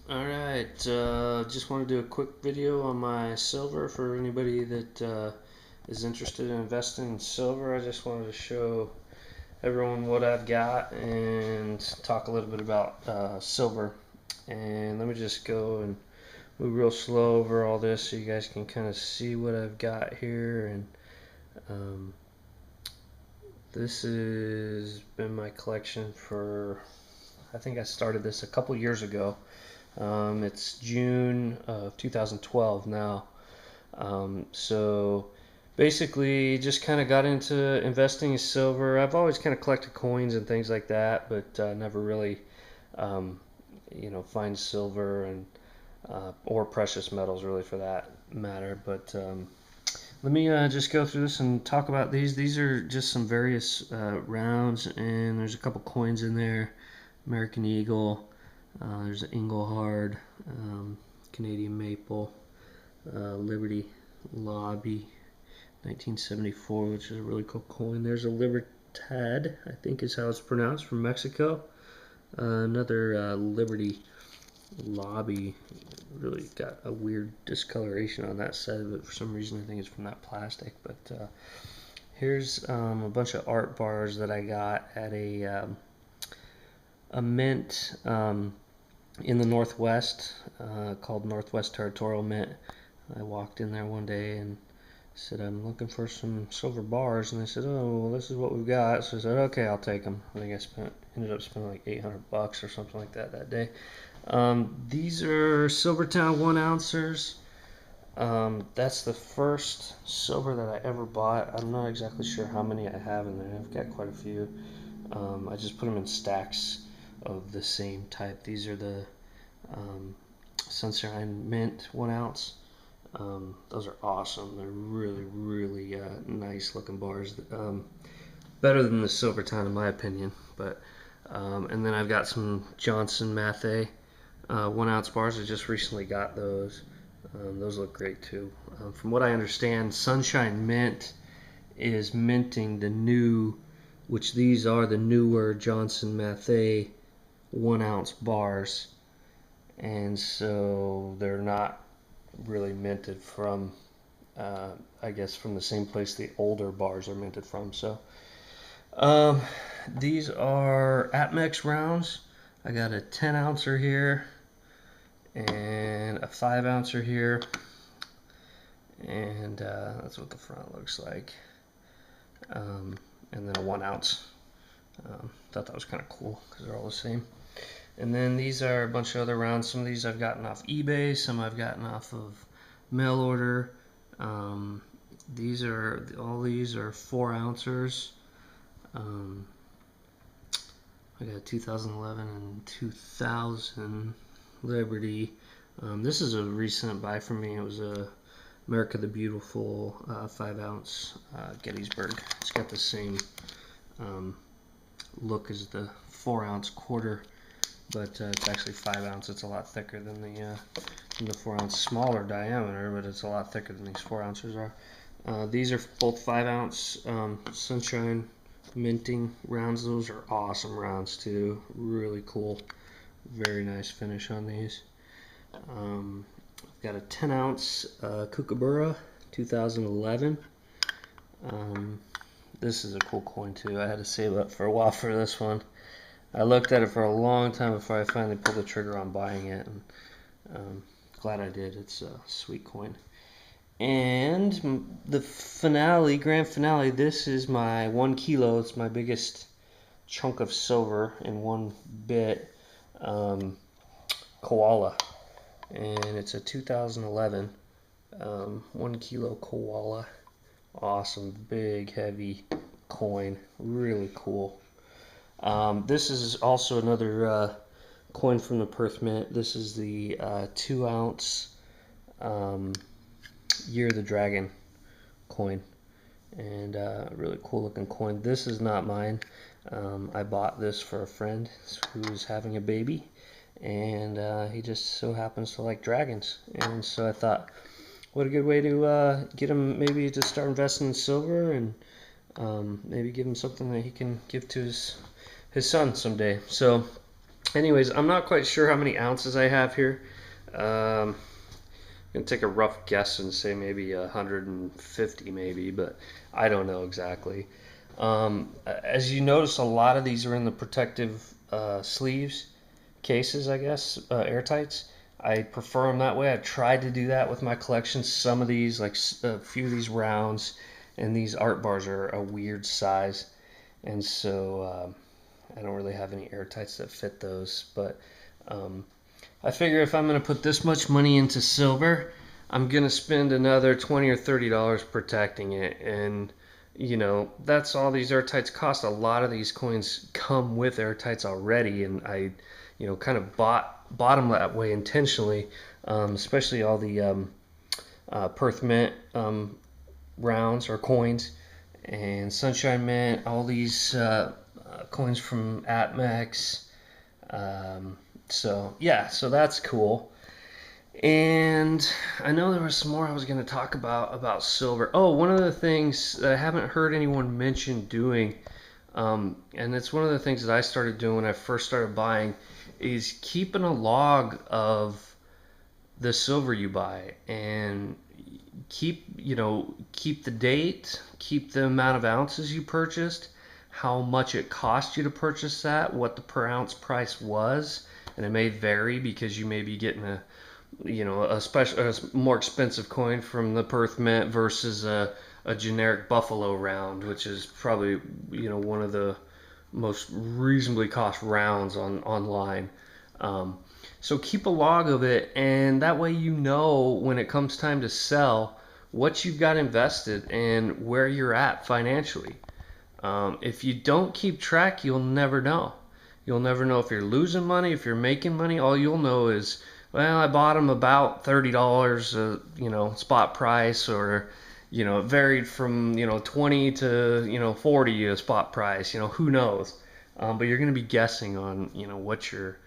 Alright, just want to do a quick video on my silver for anybody that is interested in investing in silver. I just wanted to show everyone what I've got and talk a little bit about silver. And let me just go and move real slow over all this so you guys can kind of see what I've got here. And this has been my collection for, I think I started this a couple years ago. It's June of 2012 now. So basically just kind of got into investing in silver. I've always kind of collected coins and things like that, but never really, find silver and or precious metals really for that matter. But let me just go through this and talk about these. These are just some various rounds, and there's a couple coins in there. American Eagle. There's an Engelhard, Canadian Maple, Liberty Lobby, 1974, which is a really cool coin. There's a Libertad, I think is how it's pronounced, from Mexico. Another Liberty Lobby, really got a weird discoloration on that side of it for some reason. I think it's from that plastic. But here's a bunch of art bars that I got at a mint in the Northwest, called Northwest Territorial Mint. I walked in there one day and said, I'm looking for some silver bars, and they said, oh, well, this is what we've got. So I said, okay, I'll take them. I think I ended up spending like $800 or something like that day. These are SilverTowne 1 ouncers. That's the first silver that I ever bought. I'm not exactly sure how many I have in there. I've got quite a few. I just put them in stacks of the same type. These are the Sunshine Mint 1 ounce. Those are awesome. They're really nice looking bars. Better than the SilverTowne in my opinion. But and then I've got some Johnson Mathey 1 ounce bars. I just recently got those. Those look great too. From what I understand, Sunshine Mint is minting the new, which these are the newer Johnson Mathey 1 ounce bars, and so they're not really minted from I guess from the same place the older bars are minted from. So these are Atmex rounds. I got a 10 ouncer here and a 5 ouncer here, and that's what the front looks like. And then a 1 ounce. Thought that was kind of cool because they're all the same. And then these are a bunch of other rounds. Some of these I've gotten off eBay, some I've gotten off of mail order. All these are 4 ouncers. I got 2011 and 2000 Liberty. This is a recent buy for me. It was a America the Beautiful 5 ounce Gettysburg. It's got the same look as the 4 ounce quarter, but it's actually 5 ounce. It's a lot thicker than the 4 ounce, smaller diameter, but it's a lot thicker than these 4 ounces are. These are both 5 ounce Sunshine minting rounds. Those are awesome rounds too. Really cool. Very nice finish on these. I've got a 10 ounce Kookaburra 2011. This is a cool coin too. I had to save up for a while for this one. I looked at it for a long time before I finally pulled the trigger on buying it, and glad I did. It's a sweet coin. And the finale, grand finale, this is my 1 kilo. It's my biggest chunk of silver in one bit. Koala, and it's a 2011 1 kilo Koala. Awesome, big, heavy coin. Really cool. This is also another coin from the Perth Mint. This is the 2 ounce Year of the Dragon coin, and really cool looking coin. This is not mine. I bought this for a friend who's having a baby, and he just so happens to like dragons, and so I thought, what a good way to get him maybe to start investing in silver, and maybe give him something that he can give to his son someday. So Anyways, I'm not quite sure how many ounces I have here. I'm gonna take a rough guess and say maybe 150, maybe, but I don't know exactly. As you notice, a lot of these are in the protective sleeves, cases, I guess, airtights. I prefer them that way. I tried to do that with my collection. Some of these, like a few of these rounds and these art bars, are a weird size, and so I don't really have any airtights that fit those. But um, I figure if I'm going to put this much money into silver, I'm going to spend another $20 or $30 protecting it. And, that's all these airtights cost. A lot of these coins come with airtights already. And I, kind of bought them that way intentionally, especially all the Perth Mint rounds or coins and Sunshine Mint, all these coins from Atmex. So that's cool. And I know there was some more I was going to talk about silver. Oh, one of the things that I haven't heard anyone mention doing, and it's one of the things that I started doing when I first started buying, is keeping a log of the silver you buy, and keep the date, keep the amount of ounces you purchased, how much it cost you to purchase that, what the per ounce price was. And it may vary because you may be getting a more expensive coin from the Perth Mint versus a generic Buffalo round, which is probably one of the most reasonably cost rounds online. So keep a log of it, and that way when it comes time to sell, what you've got invested and where you're at financially. If you don't keep track, you'll never know. You'll never know if you're losing money, if you're making money. All you'll know is, well, I bought them about $30, spot price, or it varied from 20 to 40 a spot price. Who knows? But you're going to be guessing on what your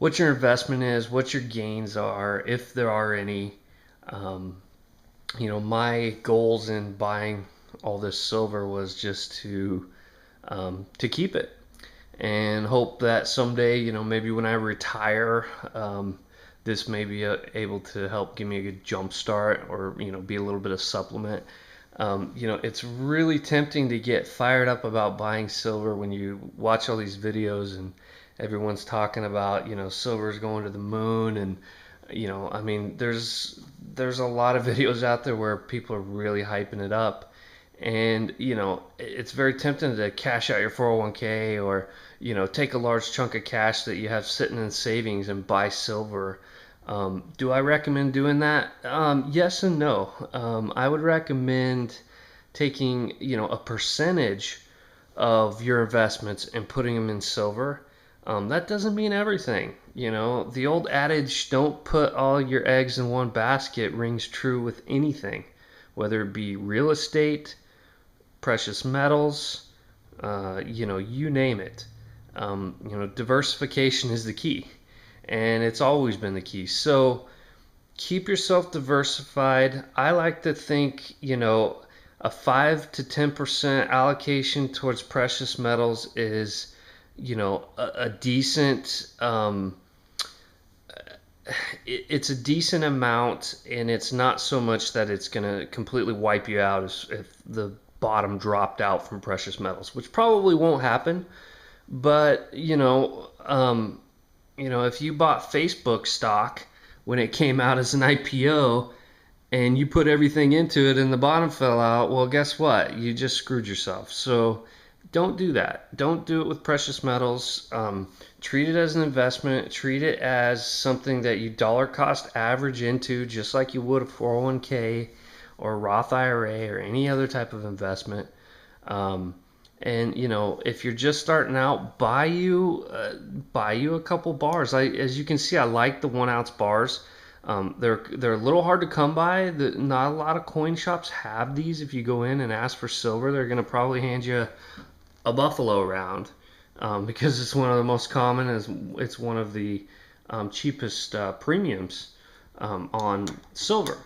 investment is, what your gains are, if there are any. My goals in buying all this silver was just to keep it and hope that someday, maybe when I retire, this may be able to help give me a good jump start, or be a little bit of supplement. It's really tempting to get fired up about buying silver when you watch all these videos and everyone's talking about silver's going to the moon, and I mean there's a lot of videos out there where people are really hyping it up. And it's very tempting to cash out your 401k, or take a large chunk of cash that you have sitting in savings and buy silver. Do I recommend doing that? Yes and no. I would recommend taking a percentage of your investments and putting them in silver. That doesn't mean everything. The old adage, don't put all your eggs in one basket, rings true with anything, whether it be real estate, precious metals, you name it. Diversification is the key, and it's always been the key. So keep yourself diversified. I like to think, a 5 to 10% allocation towards precious metals is, a decent, it's a decent amount, and it's not so much that it's going to completely wipe you out if the bottom dropped out from precious metals, which probably won't happen. But if you bought Facebook stock when it came out as an IPO and you put everything into it and the bottom fell out, well, guess what? You just screwed yourself. So don't do that. Don't do it with precious metals. Treat it as an investment. Treat it as something that you dollar cost average into, just like you would a 401k or a Roth IRA or any other type of investment. And if you're just starting out, buy you a couple bars. As you can see, I like the 1 ounce bars. They're a little hard to come by. Not a lot of coin shops have these. If you go in and ask for silver, they're going to probably hand you a Buffalo round, because it's one of the most common. It's one of the cheapest premiums on silver.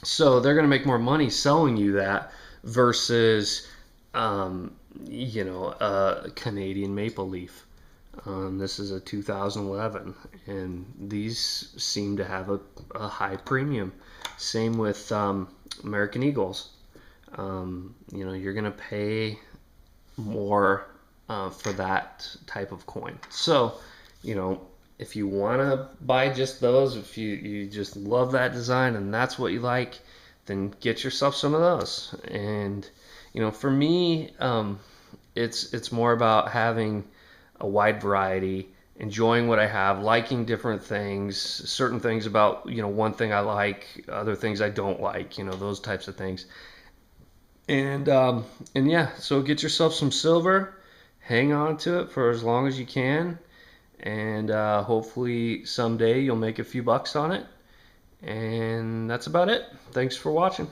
So they're going to make more money selling you that versus a Canadian maple leaf. This is a 2011, and these seem to have a high premium. Same with American Eagles. You're gonna pay more for that type of coin. So, if you want to buy just those, if you just love that design and that's what you like, then get yourself some of those. And for me, it's more about having a wide variety, enjoying what I have, liking different things, certain things about one thing I like, other things I don't like, those types of things. And yeah, so get yourself some silver, hang on to it for as long as you can, and hopefully someday you'll make a few bucks on it. And that's about it. Thanks for watching.